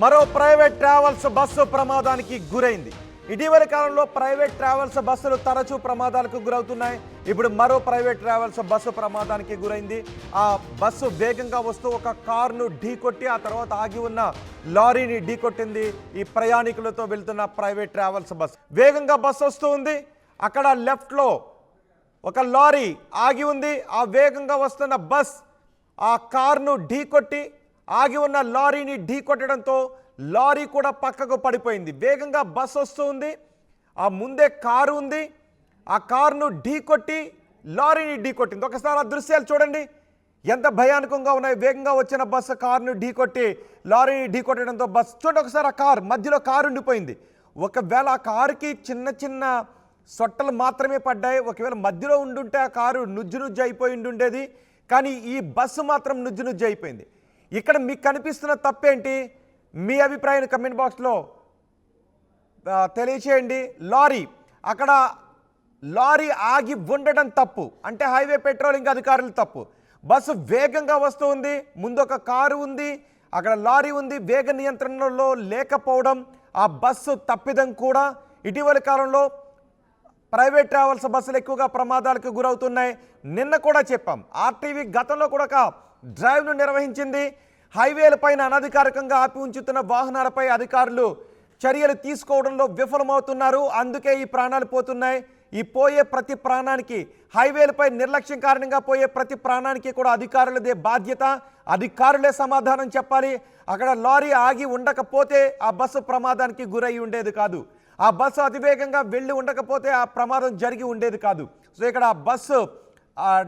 మరో private travels bus ప్రమాదానికి గురైంది. ఇటీవలి కాలంలో ప్రైవేట్ ట్రావెల్స్ బస్సులు తరచూ ప్రమాదాలకు గురవుతున్నాయి. ఇప్పుడు మరో ప్రైవేట్ ట్రావెల్స్ బస్సు ప్రమాదానికి గురైంది. ఆ బస్సు వేగంగా వస్తూ ఒక కారును ఢీకొట్టి ఆ తర్వాత ఆగి ఉన్న లారీని ఢీకొట్టింది. ఈ ప్రయాణికులతో వెళ్తున్న ప్రైవేట్ ట్రావెల్స్ బస్సు వేగంగా బస్సు వస్తూ ఉంది. అక్కడ లెఫ్ట్లో ఒక లారీ ఆగి ఉంది. ఆ వేగంగా వస్తున్న బస్ ఆ కారును ఢీకొట్టి ఆగి ఉన్న లారీని ఢీకొట్టడంతో లారీ కూడా పక్కకు పడిపోయింది. వేగంగా బస్సు వస్తూ ఉంది. ఆ ముందే కారు ఉంది. ఆ కారును ఢీకొట్టి లారీని ఢీకొట్టింది. ఒకసారి ఆ దృశ్యాలు చూడండి, ఎంత భయానకంగా ఉన్నాయి. వేగంగా వచ్చిన బస్సు కారును ఢీకొట్టి లారీని ఢీకొట్టడంతో బస్సు చూడండి ఒకసారి. ఆ కారు మధ్యలో కారు ఉండిపోయింది. ఒకవేళ ఆ కారుకి చిన్న చిన్న సొట్టలు మాత్రమే పడ్డాయి. ఒకవేళ మధ్యలో ఉండుంటే ఆ కారు నుజ్జు అయిపోయి ఉండేది. కానీ ఈ బస్సు మాత్రం నుజ్జు అయిపోయింది. ఇక్కడ మీకు కనిపిస్తున్న తప్పేంటి? మీ అభిప్రాయాన్ని కమెంట్ బాక్స్లో తెలియచేయండి. అక్కడ లారీ ఆగి ఉండడం తప్పు, అంటే హైవే పెట్రోలింగ్ అధికారులు తప్పు. బస్సు వేగంగా వస్తూ ఉంది, ముందు ఒక కారు ఉంది, అక్కడ లారీ ఉంది. వేగ నియంత్రణలో లేకపోవడం ఆ బస్సు తప్పిదం కూడా. ఇటీవలి కాలంలో ప్రైవేట్ ట్రావెల్స్ బస్సులు ఎక్కువగా ప్రమాదాలకు గురవుతున్నాయి. నిన్న కూడా చెప్పాం, ఆర్టీవీ గతంలో కూడా ఒక డ్రైవ్ను నిర్వహించింది. హైవేలపైన అనధికారికంగా ఆపి ఉంచుతున్న వాహనాలపై అధికారులు చర్యలు తీసుకోవడంలో విఫలమవుతున్నారు. అందుకే ఈ ప్రాణాలు పోతున్నాయి. ఈ పోయే ప్రతి ప్రాణానికి, హైవేలపై నిర్లక్ష్యం కారణంగా పోయే ప్రతి ప్రాణానికి కూడా అధికారులదే బాధ్యత. అధికారులే సమాధానం చెప్పాలి. అక్కడ లారీ ఆగి ఉండకపోతే ఆ బస్సు ప్రమాదానికి గురై ఉండేది కాదు. ఆ బస్సు అతివేగంగా వెళ్ళి ఉండకపోతే ఆ ప్రమాదం జరిగి ఉండేది కాదు. సో ఇక్కడ ఆ బస్సు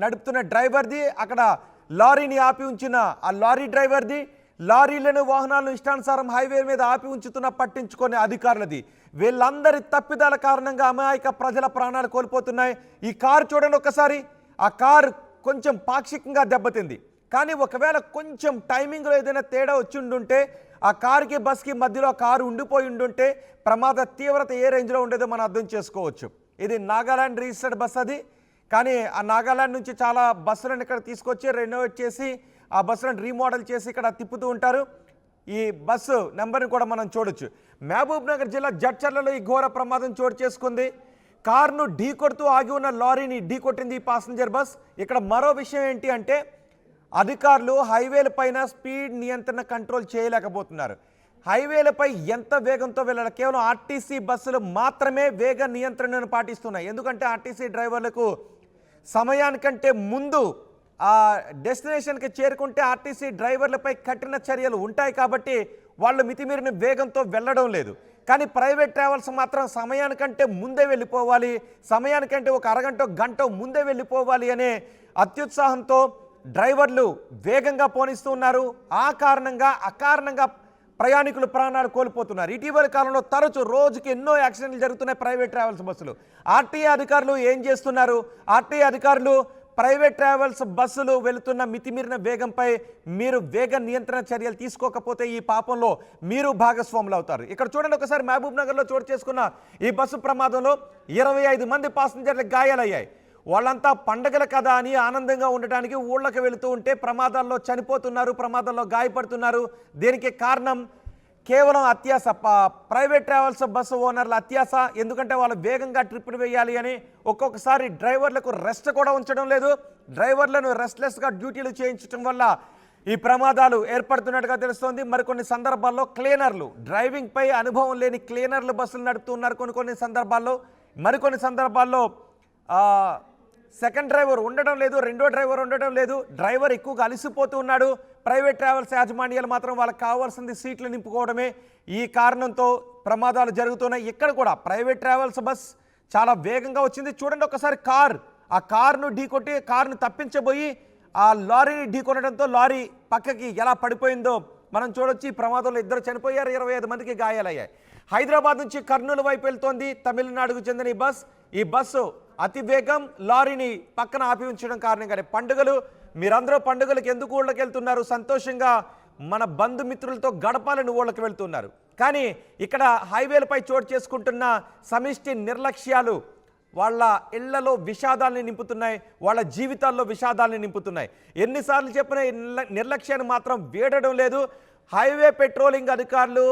నడుపుతున్న డ్రైవర్ది, అక్కడ లారీని ఆపి ఉంచిన ఆ లారీ డ్రైవర్ది, లారీలను వాహనాలను ఇష్టానుసారం హైవే మీద ఆపి ఉంచుతున్న పట్టించుకునే అధికారులది. వీళ్ళందరి తప్పిదాల కారణంగా అమాయక ప్రజల ప్రాణాలు కోల్పోతున్నాయి. ఈ కారు చూడండి ఒకసారి. ఆ కారు కొంచెం పాక్షికంగా దెబ్బతింది. కానీ ఒకవేళ కొంచెం టైమింగ్లో ఏదైనా తేడా వచ్చి ఉండుంటే, ఆ కారుకి బస్కి మధ్యలో కారు ఉండిపోయి ఉండుంటే ప్రమాద తీవ్రత ఏ రేంజ్లో ఉండేదో మనం అర్థం చేసుకోవచ్చు. ఇది నాగాలాండ్ రిజిస్టర్డ్ బస్ అది. కానీ ఆ నాగాలాండ్ నుంచి చాలా బస్సులను ఇక్కడ తీసుకొచ్చి రెనోవేట్ చేసి ఆ బస్సులను రీమోడల్ చేసి ఇక్కడ తిప్పుతూ ఉంటారు. ఈ బస్సు నెంబర్ని కూడా మనం చూడొచ్చు. మహబూబ్ నగర్ జిల్లా జడ్చర్లలో ఈ ఘోర ప్రమాదం చోటు చేసుకుంది. కారును ఢీకొడుతూ ఆగి ఉన్న లారీని ఢీకొట్టింది ఈ పాసింజర్ బస్. ఇక్కడ మరో విషయం ఏంటి అంటే, అధికారులు హైవేల పైన స్పీడ్ నియంత్రణ కంట్రోల్ చేయలేకపోతున్నారు. హైవేలపై ఎంత వేగంతో వెళ్ళాలి? కేవలం ఆర్టీసీ బస్సులు మాత్రమే వేగ నియంత్రణను పాటిస్తున్నాయి. ఎందుకంటే ఆర్టీసీ డ్రైవర్లకు సమయానికంటే ముందు ఆ డెస్టినేషన్కి చేరుకుంటే ఆర్టీసీ డ్రైవర్లపై కఠిన చర్యలు ఉంటాయి కాబట్టి వాళ్ళు మితిమీరిన వేగంతో వెళ్ళడం లేదు. కానీ ప్రైవేట్ ట్రావెల్స్ మాత్రం సమయానికంటే ముందే వెళ్ళిపోవాలి, సమయానికంటే ఒక అరగంట గంట ముందే వెళ్ళిపోవాలి అనే అత్యుత్సాహంతో డ్రైవర్లు వేగంగా పోనిస్తూ ఉన్నారు. ఆ కారణంగా అకారణంగా ప్రయాణికులు ప్రాణాలు కోల్పోతున్నారు. ఇటీవలి కాలంలో తరచూ రోజుకి ఎన్నో యాక్సిడెంట్లు జరుగుతున్నాయి ప్రైవేట్ ట్రావెల్స్ బస్సులు. ఆర్టీఏ అధికారులు ఏం చేస్తున్నారు? ఆర్టీఏ అధికారులు ప్రైవేట్ ట్రావెల్స్ బస్సులు వెళుతున్న మితిమీరిన వేగంపై మీరు వేగ నియంత్రణ చర్యలు తీసుకోకపోతే ఈ పాపంలో మీరు భాగస్వాములు అవుతారు. ఇక్కడ చూడండి ఒకసారి, మహబూబ్ నగర్లో చోటు చేసుకున్న ఈ బస్సు ప్రమాదంలో 25 మంది పాసింజర్లకు గాయాలయ్యాయి. వాళ్ళంతా పండగల కదా అని ఆనందంగా ఉండటానికి ఊళ్ళకి వెళుతూ ఉంటే ప్రమాదాల్లో చనిపోతున్నారు, ప్రమాదాల్లో గాయపడుతున్నారు. దీనికి కారణం కేవలం అత్యాస, ప్రైవేట్ ట్రావెల్స్ బస్సు ఓనర్ల అత్యాస. ఎందుకంటే వాళ్ళు వేగంగా ట్రిప్పులు వేయాలి అని ఒక్కొక్కసారి డ్రైవర్లకు రెస్ట్ కూడా ఉంచడం లేదు. డ్రైవర్లను రెస్ట్లెస్గా డ్యూటీలు చేయించడం వల్ల ఈ ప్రమాదాలు ఏర్పడుతున్నట్టుగా తెలుస్తోంది. మరికొన్ని సందర్భాల్లో క్లీనర్లు, డ్రైవింగ్ పై అనుభవం లేని క్లీనర్లు బస్సులు నడుపుతున్నారు కొన్ని సందర్భాల్లో. మరికొన్ని సందర్భాల్లో సెకండ్ డ్రైవర్ ఉండడం లేదు, రెండో డ్రైవర్ ఉండడం లేదు. డ్రైవర్ ఎక్కువగా అలసిపోతూ ఉన్నాడు. ప్రైవేట్ ట్రావెల్స్ యాజమాన్యాలు మాత్రం వాళ్ళకి కావాల్సింది సీట్లు నింపుకోవడమే. ఈ కారణంతో ప్రమాదాలు జరుగుతున్నాయి. ఇక్కడ కూడా ప్రైవేట్ ట్రావెల్స్ బస్ చాలా వేగంగా వచ్చింది. చూడండి ఒకసారి, ఆ కారును ఢీకొట్టి కారును తప్పించబోయి ఆ లారీని ఢీకొనడంతో లారీ పక్కకి ఎలా పడిపోయిందో మనం చూడొచ్చు. ఈ ప్రమాదంలో 2 చనిపోయారు, 25 మందికి గాయాలయ్యాయి. హైదరాబాద్ నుంచి కర్నూలు వైపు వెళ్తోంది తమిళనాడుకు చెందిన ఈ బస్సు అతివేగం లారీని పక్కన ఆపి ఉంచడం కారణంగానే పండుగలు, మీరందరూ పండుగలకు ఎందుకు ఊళ్ళకి వెళ్తున్నారు? సంతోషంగా మన బంధుమిత్రులతో గడపాలని ఊళ్ళకి వెళ్తున్నారు. కానీ ఇక్కడ హైవేలపై చోటు చేసుకుంటున్న సమిష్టి నిర్లక్ష్యాలు, వాళ్ళ ఇళ్లలో విషాదాల్ని నింపుతున్నాయి, వాళ్ళ జీవితాల్లో విషాదాల్ని నింపుతున్నాయి. ఎన్నిసార్లు చెప్పినా నిర్లక్ష్యాన్ని మాత్రం వీడడం లేదు. హైవే పెట్రోలింగ్ అధికారులు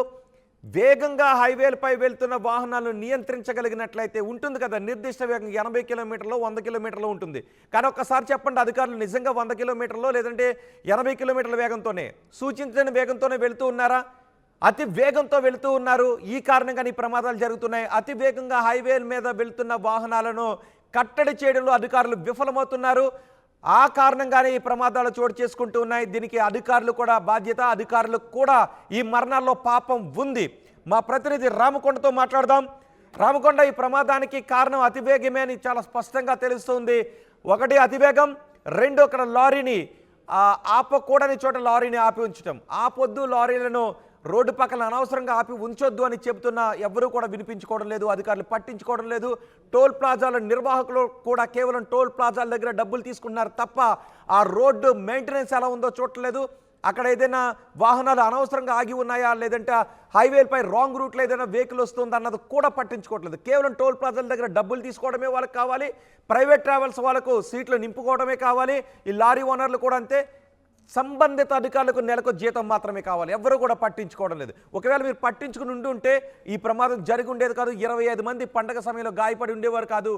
వేగంగా హైవేలపై వెళ్తున్న వాహనాలను నియంత్రించగలిగినట్లయితే ఉంటుంది కదా, నిర్దిష్ట వేగం 80 కిలోమీటర్లు 100 కిలోమీటర్లు ఉంటుంది. కానీ ఒక్కసారి చెప్పండి, అధికారులు నిజంగా 100 కిలోమీటర్లో లేదంటే 80 కిలోమీటర్ల వేగంతోనే సూచించిన వేగంతోనే వెళుతూ ఉన్నారా? అతి వేగంతో వెళుతూ ఉన్నారు. ఈ కారణంగా ఈ ప్రమాదాలు జరుగుతున్నాయి. అతి వేగంగా హైవేల మీద వెళ్తున్న వాహనాలను కట్టడి చేయడంలో అధికారులు విఫలమవుతున్నారు. ఆ కారణంగానే ఈ ప్రమాదాలు చోటు చేసుకుంటూ ఉన్నాయి. దీనికి అధికారులు కూడా బాధ్యత, అధికారులకు కూడా ఈ మరణాల్లో పాపం ఉంది. మా ప్రతినిధి రామకొండతో మాట్లాడదాం. రామకొండ, ఈ ప్రమాదానికి కారణం అతివేగమే అని చాలా స్పష్టంగా తెలుస్తుంది. ఒకటి అతివేగం, రెండు అక్కడ లారీని ఆపకూడని చోట లారీని ఆపి ఉంచడం. ఆపొద్దు, లారీలను రోడ్డు పక్కన అనవసరంగా ఆపి ఉంచొద్దు అని చెబుతున్నా ఎవరూ కూడా వినిపించుకోవడం లేదు, అధికారులు పట్టించుకోవడం లేదు. టోల్ ప్లాజాల నిర్వాహకులు కూడా కేవలం టోల్ ప్లాజాల దగ్గర డబ్బులు తీసుకుంటున్నారు తప్ప ఆ రోడ్డు మెయింటెనెన్స్ ఎలా ఉందో చూడలేదు. అక్కడ ఏదైనా వాహనాలు అనవసరంగా ఆగి ఉన్నాయా, లేదంటే హైవేలపై రాంగ్ రూట్లో ఏదైనా వెహికల్ వస్తుందా అన్నది కూడా పట్టించుకోవట్లేదు. కేవలం టోల్ ప్లాజాల దగ్గర డబ్బులు తీసుకోవడమే వాళ్ళకి కావాలి. ప్రైవేట్ ట్రావెల్స్ వాళ్ళకు సీట్లు నింపుకోవడమే కావాలి. ఈ లారీ ఓనర్లు కూడా అంతే. సంబంధిత అధికారులకు నెలకు జీతం మాత్రమే కావాలి. ఎవరు కూడా పట్టించుకోవడం లేదు. ఒకవేళ మీరు పట్టించుకుని ఉంటే ఈ ప్రమాదం జరిగి ఉండేది కాదు. 25 మంది పండగ సమయంలో గాయపడి ఉండేవారు కాదు.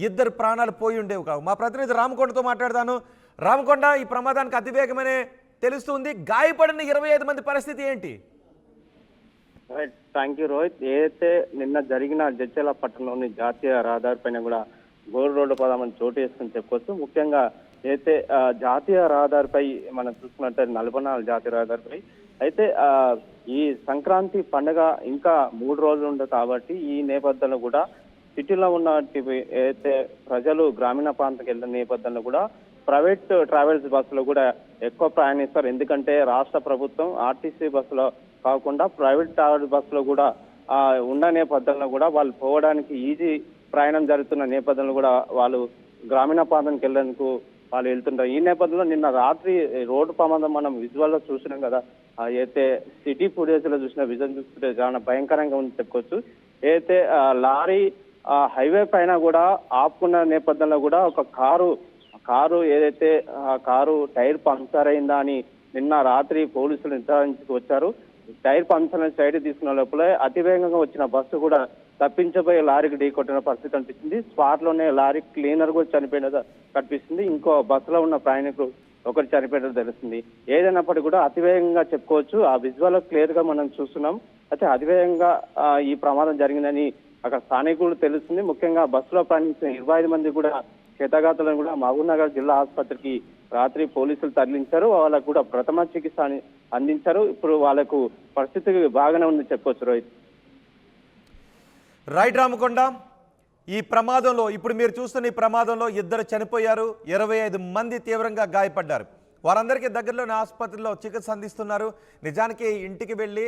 2 ప్రాణాలు పోయి ఉండేవి కావు. మా ప్రతినిధి రామకొండతో మాట్లాడతాను. రామకొండ, ఈ ప్రమాదానికి అతివేగమనే తెలుస్తుంది. గాయపడిన 25 మంది పరిస్థితి ఏంటి? Thank you Rohit. ఏదైతే నిన్న జరిగిన జడ్చర్ల పట్టణంలోని జాతీయ రహదారి పైన కూడా గోల్ రోడ్డు ప్రమాదం చోటు చేసుకుని చెప్పుకోవచ్చు. ముఖ్యంగా అయితే జాతీయ రహదారిపై మనం చూసుకున్నట్టే 44 జాతీయ రహదారిపై అయితే ఈ సంక్రాంతి పండుగ ఇంకా 3 రోజులు ఉంది కాబట్టి ఈ నేపథ్యంలో కూడా సిటీలో ఉన్న ఏదైతే ప్రజలు గ్రామీణ ప్రాంతానికి వెళ్ళిన నేపథ్యంలో కూడా ప్రైవేట్ ట్రావెల్స్ బస్సులు కూడా ఎక్కువ ప్రయాణిస్తారు. ఎందుకంటే రాష్ట్ర ప్రభుత్వం ఆర్టీసీ బస్సులో కాకుండా ప్రైవేట్ ట్రావెల్స్ బస్సులో కూడా ఉన్న నేపథ్యంలో కూడా వాళ్ళు పోవడానికి ఈజీ ప్రయాణం జరుగుతున్న నేపథ్యంలో కూడా వాళ్ళు గ్రామీణ ప్రాంతానికి వెళ్ళేందుకు వాళ్ళు వెళ్తుంటారు. ఈ నేపథ్యంలో నిన్న రాత్రి రోడ్డు ప్రమాదం మనం విజువల్ లో చూసినాం కదా. అయితే సిటీ ఫుటేజ్ లో చూసిన విజువల్ చూస్తుంటే చాలా భయంకరంగా ఉంది చెప్పుకోవచ్చు. అయితే లారీ హైవే పైన కూడా ఆపుకున్న నేపథ్యంలో కూడా ఒక కారు ఏదైతే కారు టైర్ పంక్చర్ అయిందా అని నిన్న రాత్రి పోలీసులు నిర్ధారించుకు వచ్చారు. టైర్ పంక్చర్ సైడ్ తీసుకున్న లోపల అతివేగంగా వచ్చిన బస్సు కూడా తప్పించబోయే లారీకి ఢీకొట్టిన పరిస్థితి కనిపిస్తుంది. స్పాట్ లోనే లారీ క్లీనర్ కూడా చనిపోయినది కనిపిస్తుంది. ఇంకో బస్సులో ఉన్న ప్రయాణికులు ఒకరు చనిపోయినట్టు తెలుస్తుంది. ఏదైనప్పటికీ కూడా అతివేగంగా చెప్పుకోవచ్చు. ఆ విజువల్ క్లియర్ గా మనం చూస్తున్నాం. అయితే అతివేగంగా ఈ ప్రమాదం జరిగిందని అక్కడ స్థానికులు తెలుస్తుంది. ముఖ్యంగా బస్సులో ప్రయాణించిన 25 మంది కూడా క్షతగాతులను కూడా మహబూబ్ నగర్ జిల్లా ఆసుపత్రికి రాత్రి పోలీసులు తరలించారు. వాళ్ళకు కూడా ప్రథమ చికిత్స అందించారు. ఇప్పుడు వాళ్ళకు పరిస్థితి బాగానే ఉంది చెప్పుకోవచ్చు రోహిత్. రైట్ రామకొండ, ఈ ప్రమాదంలో ఇప్పుడు మీరు చూస్తున్న ఈ ప్రమాదంలో 2 చనిపోయారు, 25 మంది తీవ్రంగా గాయపడ్డారు. వారందరికీ దగ్గరలోని ఆసుపత్రిలో చికిత్స అందిస్తున్నారు. నిజానికి ఇంటికి వెళ్ళి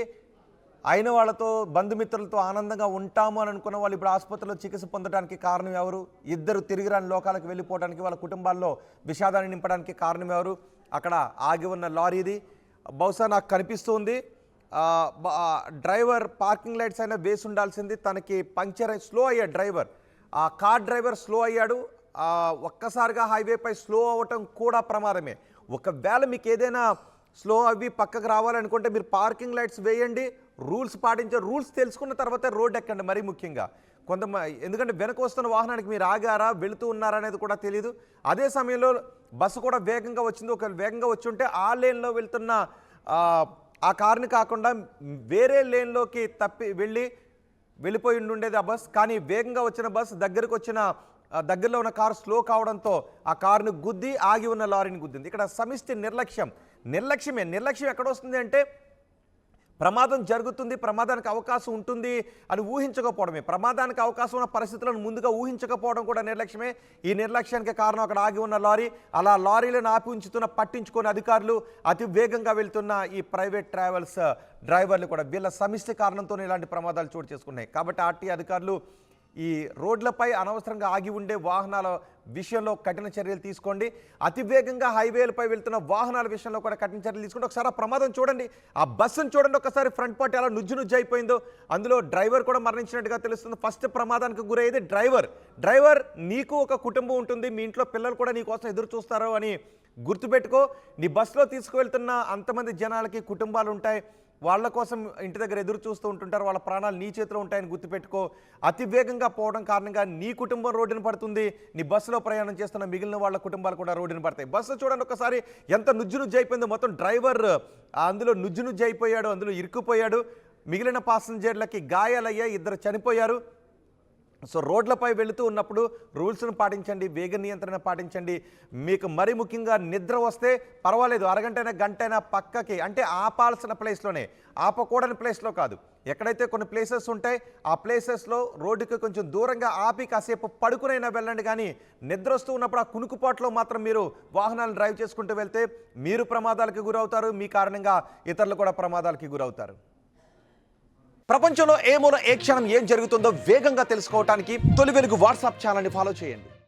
అయిన వాళ్ళతో బంధుమిత్రులతో ఆనందంగా ఉంటాము అని అనుకున్న వాళ్ళు ఇప్పుడు ఆసుపత్రిలో చికిత్స పొందడానికి కారణం ఎవరు? 2 తిరిగి రాని లోకాలకు వెళ్ళిపోవడానికి, వాళ్ళ కుటుంబాల్లో విషాదాన్ని నింపడానికి కారణం ఎవరు? అక్కడ ఆగి ఉన్న లారీది బహుశా నాకు కనిపిస్తుంది. డ్రైవర్ పార్కింగ్ లైట్స్ అయినా వేసి ఉండాల్సింది. తనకి పంక్చర్ స్లో అయ్యాడు డ్రైవర్. ఆ కార్ డ్రైవర్ స్లో అయ్యాడు. ఒక్కసారిగా హైవేపై స్లో అవ్వటం కూడా ప్రమాదమే. ఒకవేళ మీకు ఏదైనా స్లో అవి పక్కకు రావాలనుకుంటే మీరు పార్కింగ్ లైట్స్ వేయండి, రూల్స్ పాటించే రూల్స్ తెలుసుకున్న తర్వాత రోడ్ ఎక్కండి. మరీ ముఖ్యంగా ఎందుకంటే వెనక వస్తున్న వాహనానికి మీరు ఆగారా, వెళుతూ ఉన్నారా అనేది కూడా తెలియదు. అదే సమయంలో బస్సు కూడా వేగంగా వచ్చింది. ఒకవేళ వేగంగా వచ్చి ఉంటే ఆ లేన్లో వెళ్తున్న ఆ కారుని కాకుండా వేరే లేన్లోకి వెళ్ళిపోయి ఉండేది ఆ బస్. కానీ వేగంగా వచ్చిన బస్ దగ్గరలో ఉన్న కారు స్లో కావడంతో ఆ కారుని గుద్ది ఆగి ఉన్న లారీని గుద్దింది. ఇక్కడ సమిష్టి నిర్లక్ష్యం ఎక్కడ వస్తుంది అంటే ప్రమాదం జరుగుతుంది, ప్రమాదానికి అవకాశం ఉంటుంది అని ఊహించకపోవడమే. ప్రమాదానికి అవకాశం ఉన్న పరిస్థితులను ముందుగా ఊహించకపోవడం కూడా నిర్లక్ష్యమే. ఈ నిర్లక్ష్యానికి కారణం అక్కడ ఆగి ఉన్న లారీ, అలా లారీలను ఆపి ఉంచుతున్న పట్టించుకునే అధికారులు, అతి వేగంగా వెళ్తున్న ఈ ప్రైవేట్ ట్రావెల్స్ డ్రైవర్లు కూడా వీళ్ళ సమిష్టి కారణంతో ఇలాంటి ప్రమాదాలు చోటు చేసుకున్నాయి. కాబట్టి ఆర్టీ అధికారులు ఈ రోడ్లపై అనవసరంగా ఆగి ఉండే వాహనాల విషయంలో కఠిన చర్యలు తీసుకోండి. అతివేగంగా హైవేలపై వెళ్తున్న వాహనాల విషయంలో కూడా కఠిన చర్యలు తీసుకోండి. ఒకసారి ఆ ప్రమాదం చూడండి, ఆ బస్సును చూడండి, ఒకసారి ఫ్రంట్ పార్టీ ఎలా నుజ్జు అయిపోయిందో. అందులో డ్రైవర్ కూడా మరణించినట్టుగా తెలుస్తుంది. ఫస్ట్ ప్రమాదానికి గురయ్యేది డ్రైవర్. నీకు ఒక కుటుంబం ఉంటుంది, మీ ఇంట్లో పిల్లలు కూడా నీ కోసం ఎదురు చూస్తారు అని గుర్తుపెట్టుకో. నీ బస్సులో తీసుకువెళ్తున్న అంతమంది జనాలకి కుటుంబాలు ఉంటాయి, వాళ్ళ కోసం ఇంటి దగ్గర ఎదురు చూస్తూ ఉంటుంటారు, వాళ్ళ ప్రాణాలు నీ చేతిలో ఉంటాయని గుర్తుపెట్టుకో. అతి వేగంగా పోవడం కారణంగా నీ కుటుంబం రోడ్డున పడుతుంది, నీ బస్సులో ప్రయాణం చేస్తున్న మిగిలిన వాళ్ళ కుటుంబాలు కూడా రోడ్డున పడతాయి. బస్సు చూడండి ఒకసారి ఎంత నుజ్జు అయిపోయిందో. మొత్తం డ్రైవర్ అందులో నుజ్జు అయిపోయాడు, అందులో ఇరుక్కుపోయాడు. మిగిలిన పాసెంజర్లకి గాయాలయ్యాయి, 2 చనిపోయారు. సో రోడ్లపై వెళుతూ ఉన్నప్పుడు రూల్స్ను పాటించండి, వేగ నియంత్రణ పాటించండి. మీకు మరీ ముఖ్యంగా నిద్ర వస్తే పర్వాలేదు, అరగంటైనా గంటైనా పక్కకి, అంటే ఆపాల్సిన ప్లేస్లోనే, ఆపకూడని ప్లేస్లో కాదు. ఎక్కడైతే కొన్ని ప్లేసెస్ ఉంటాయి ఆ ప్లేసెస్లో రోడ్డుకి కొంచెం దూరంగా ఆపి కాసేపు పడుకునైనా వెళ్ళండి. కానీ నిద్ర వస్తూ ఉన్నప్పుడు ఆ కునుకుపాట్లో మాత్రం మీరు వాహనాలను డ్రైవ్ చేసుకుంటూ వెళ్తే మీరు ప్రమాదాలకు గురవుతారు, మీ కారణంగా ఇతరులు కూడా ప్రమాదాలకి గురవుతారు. ప్రపంచంలో ఏ మూల ఏ క్షణం ఏం జరుగుతుందో వేగంగా తెలుసుకోవడానికి తొలి వెలుగు వాట్సాప్ ఛానల్ని ఫాలో చేయండి.